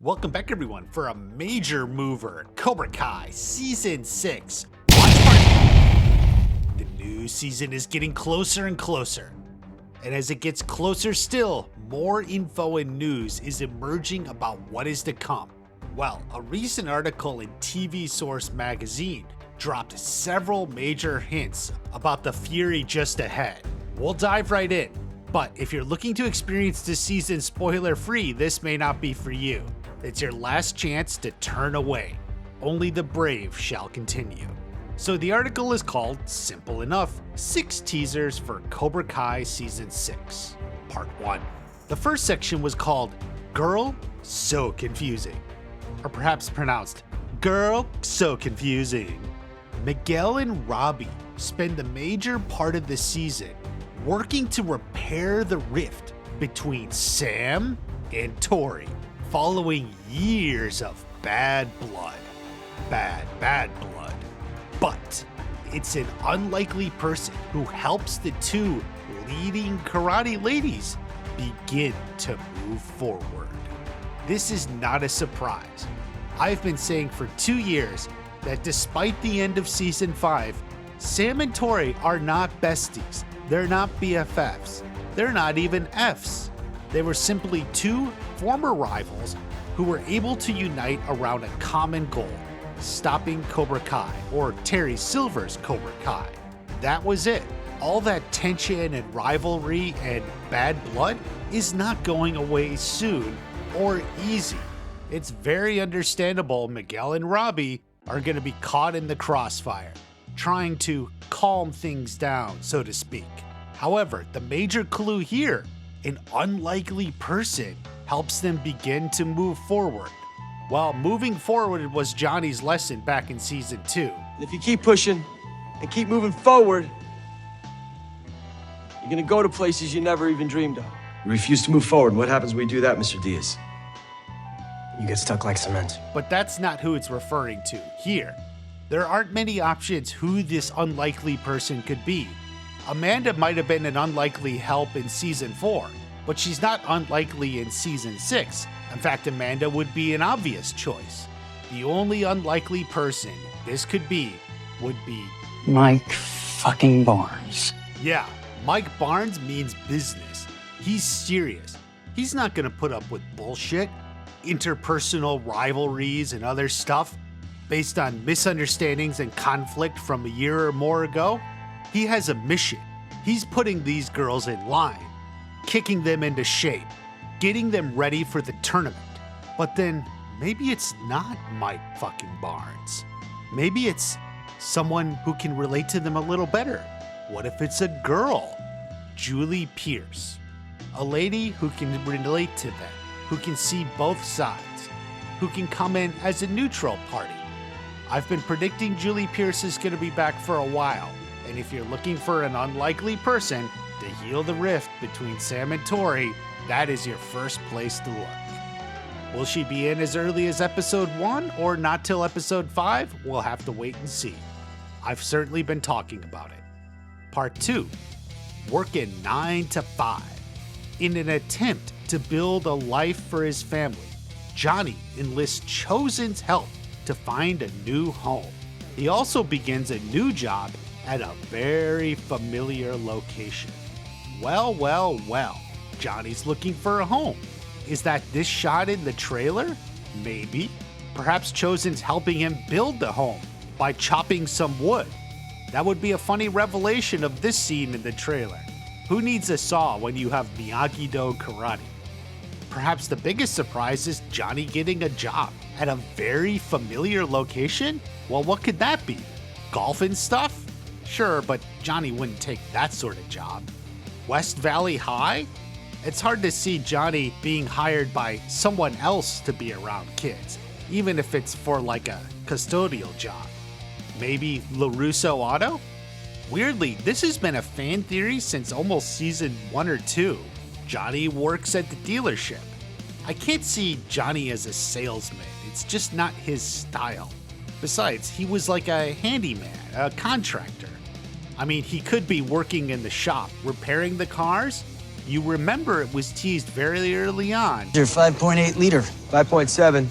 Welcome back everyone for a major mover, Cobra Kai Season 6, WatchParty. The new season is getting closer and closer. And as it gets closer still, more info and news is emerging about what is to come. Well, a recent article in TV Source magazine dropped several major hints about the fury just ahead. We'll dive right in, but if you're looking to experience this season spoiler-free, this may not be for you. It's your last chance to turn away. Only the brave shall continue. So the article is called, simple enough, 6 teasers for Cobra Kai Season 6, Part 1. The first section was called, Girl, So Confusing. Or perhaps pronounced, Girl, So Confusing. Miguel and Robbie spend the major part of the season working to repair the rift between Sam and Tori, following years of bad blood. Bad blood. But it's an unlikely person who helps the two leading karate ladies begin to move forward. This is not a surprise. I've been saying for 2 years that despite the end of Season 5, Sam and Tori are not besties. They're not BFFs. They're not even Fs. They were simply two former rivals who were able to unite around a common goal, stopping Cobra Kai, or Terry Silver's Cobra Kai. That was it. All that tension and rivalry and bad blood is not going away soon or easy. It's very understandable Miguel and Robbie are going to be caught in the crossfire, trying to calm things down, so to speak. However, the major clue here, an unlikely person helps them begin to move forward. While moving forward was Johnny's lesson back in Season 2. And if you keep pushing and keep moving forward, you're gonna go to places you never even dreamed of. You refuse to move forward. What happens when we do that, Mr. Diaz? You get stuck like cement. But that's not who it's referring to here. There aren't many options who this unlikely person could be. Amanda might have been an unlikely help in Season 4, but she's not unlikely in Season 6. In fact, Amanda would be an obvious choice. The only unlikely person this could be would be Mike fucking Barnes. Yeah, Mike Barnes means business. He's serious. He's not gonna put up with bullshit, interpersonal rivalries and other stuff based on misunderstandings and conflict from a year or more ago. He has a mission. He's putting these girls in line, kicking them into shape, getting them ready for the tournament. But then maybe it's not Mike fucking Barnes. Maybe it's someone who can relate to them a little better. What if it's a girl? Julie Pierce. A lady who can relate to them, who can see both sides, who can come in as a neutral party. I've been predicting Julie Pierce is going to be back for a while. And if you're looking for an unlikely person to heal the rift between Sam and Tori, that is your first place to look. Will she be in as early as episode 1 or not till episode 5? We'll have to wait and see. I've certainly been talking about it. Part 2, working 9 to 5. In an attempt to build a life for his family, Johnny enlists Chosen's help to find a new home. He also begins a new job at a very familiar location. Well, Johnny's looking for a home. Is that this shot in the trailer? Maybe. Perhaps Chosen's helping him build the home by chopping some wood. That would be a funny revelation of this scene in the trailer. Who needs a saw when you have Miyagi-Do karate? Perhaps the biggest surprise is Johnny getting a job at a very familiar location? Well, what could that be? Golf and stuff? Sure, but Johnny wouldn't take that sort of job. West Valley High? It's hard to see Johnny being hired by someone else to be around kids, even if it's for like a custodial job. Maybe LaRusso Auto? Weirdly, this has been a fan theory since almost Season 1 or 2. Johnny works at the dealership. I can't see Johnny as a salesman. It's just not his style. Besides, he was like a handyman, a contractor. I mean, he could be working in the shop, repairing the cars. You remember it was teased very early on. Your 5.8 liter. 5.7.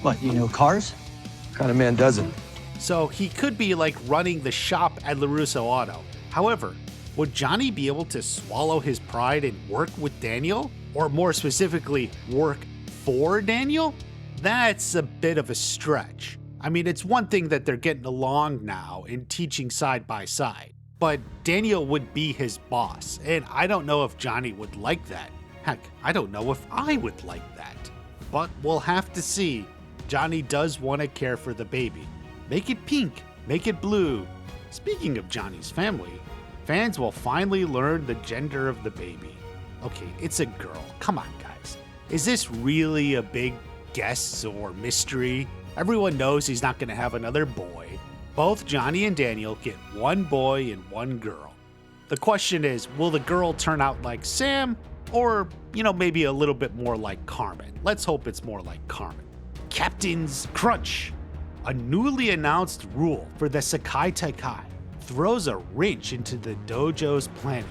What, you know cars? What kind of man doesn't? So he could be like running the shop at LaRusso Auto. However, would Johnny be able to swallow his pride and work with Daniel? Or more specifically, work for Daniel? That's a bit of a stretch. I mean, it's one thing that they're getting along now and teaching side by side, but Daniel would be his boss, and I don't know if Johnny would like that. Heck, I don't know if I would like that. But we'll have to see. Johnny does want to care for the baby. Make it pink, make it blue. Speaking of Johnny's family, fans will finally learn the gender of the baby. Okay, it's a girl. Come on, guys. Is this really a big guess or mystery? Everyone knows he's not going to have another boy. Both Johnny and Daniel get one boy and one girl. The question is, will the girl turn out like Sam or, maybe a little bit more like Carmen? Let's hope it's more like Carmen. Captain's Crunch. A newly announced rule for the Sekai Taikai throws a wrench into the dojo's planning,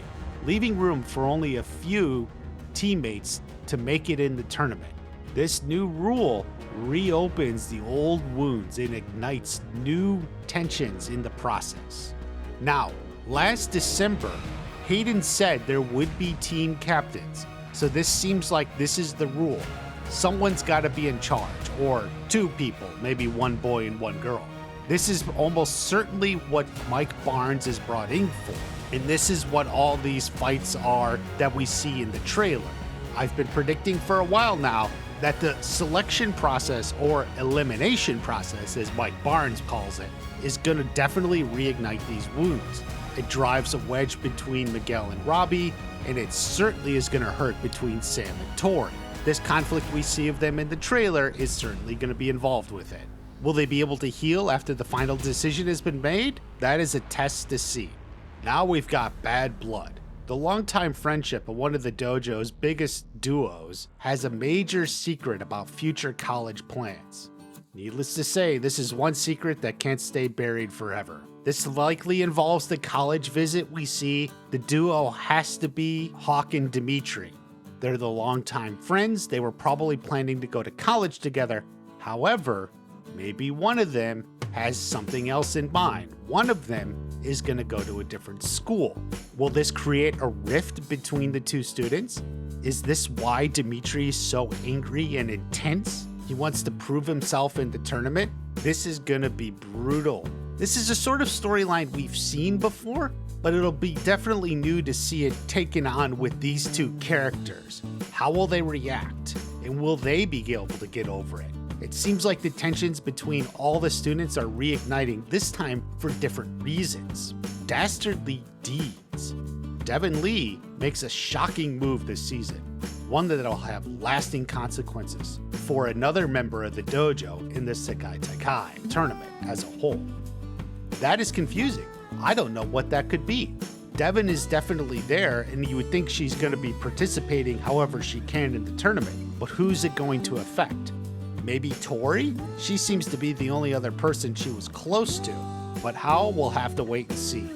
leaving room for only a few teammates to make it in the tournament. This new rule reopens the old wounds and ignites new tensions in the process. Now, last December, Hayden said there would be team captains, so this seems like this is the rule. Someone's got to be in charge, or two people, maybe one boy and one girl. This is almost certainly what Mike Barnes is brought in for, and this is what all these fights are that we see in the trailer. I've been predicting for a while now that the selection process, or elimination process as Mike Barnes calls it, is going to definitely reignite these wounds. It drives a wedge between Miguel and Robbie, and it certainly is going to hurt between Sam and Tori. This conflict we see of them in the trailer is certainly going to be involved with it. Will they be able to heal after the final decision has been made? That is a test to see. Now we've got Bad Blood. The longtime friendship of one of the dojo's biggest duos has a major secret about future college plans. Needless to say, this is one secret that can't stay buried forever. This likely involves the college visit we see. The duo has to be Hawk and Dimitri. They're the longtime friends. They were probably planning to go to college together. However, maybe one of them has something else in mind. One of them is going to go to a different school. Will this create a rift between the two students? Is this why Dimitri is so angry and intense? He wants to prove himself in the tournament? This is going to be brutal. This is a sort of storyline we've seen before, but it'll be definitely new to see it taken on with these two characters. How will they react? And will they be able to get over it? It seems like the tensions between all the students are reigniting, this time for different reasons. Dastardly deeds. Devin Lee makes a shocking move this season, one that'll have lasting consequences for another member of the dojo in the Sekai Taikai tournament as a whole. That is confusing. I don't know what that could be. Devin is definitely there, and you would think she's going to be participating however she can in the tournament, but who's it going to affect? Maybe Tori? She seems to be the only other person she was close to, but how, we'll have to wait and see.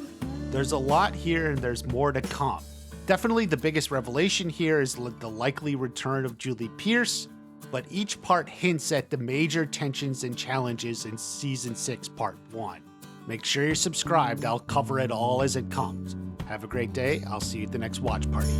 There's a lot here and there's more to come. Definitely the biggest revelation here is the likely return of Julie Pierce, but each part hints at the major tensions and challenges in Season 6, Part 1. Make sure you're subscribed, I'll cover it all as it comes. Have a great day, I'll see you at the next watch party.